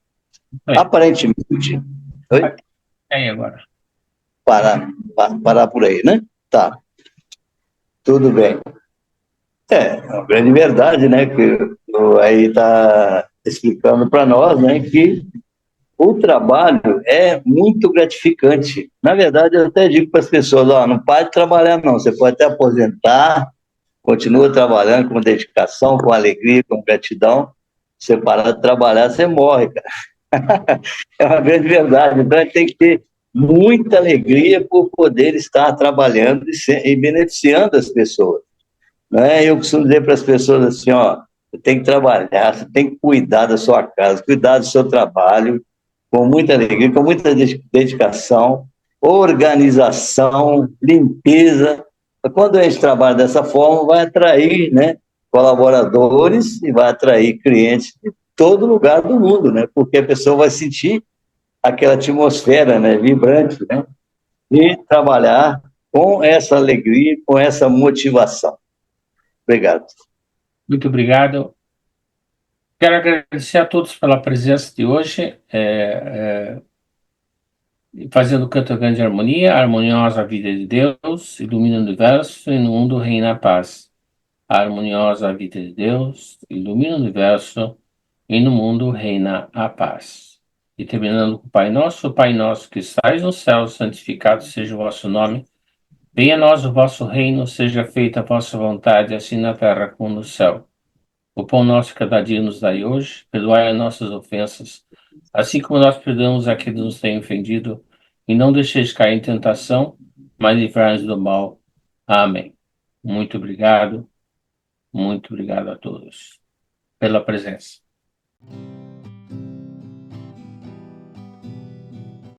Aparentemente. Oi? Aí agora. Parar por aí, né? Tá. Tudo bem. É uma grande verdade, né? Que aí está explicando para nós, né? Que o trabalho é muito gratificante. Na verdade, eu até digo para as pessoas: ó, não pare de trabalhar, não. Você pode até aposentar, continua trabalhando com dedicação, com alegria, com gratidão. Você parar de trabalhar, você morre, cara. É uma grande verdade. Então, a gente tem que ter muita alegria por poder estar trabalhando e beneficiando as pessoas. Né? Eu costumo dizer para as pessoas assim: ó, você tem que trabalhar, você tem que cuidar da sua casa, cuidar do seu trabalho, com muita alegria, com muita dedicação, organização, limpeza. Quando a gente trabalha dessa forma, vai atrair, né, colaboradores e vai atrair clientes de todo lugar do mundo, né, porque a pessoa vai sentir aquela atmosfera, né, vibrante, né, de trabalhar com essa alegria, com essa motivação. Obrigado. Muito obrigado. Quero agradecer a todos pela presença de hoje, fazendo o canto grande harmonia, a harmoniosa vida de Deus, ilumina o universo e no mundo reina a paz. A harmoniosa vida de Deus, ilumina o universo e no mundo reina a paz. E terminando com o Pai Nosso que estais no céu, santificado seja o vosso nome. Venha a nós o vosso reino, seja feita a vossa vontade, assim na terra como no céu. O pão nosso cada dia nos dai hoje, perdoai as nossas ofensas, assim como nós perdoamos a quem nos tem ofendido, e não deixeis cair em tentação, mas livrai-nos do mal. Amém. Muito obrigado a todos pela presença.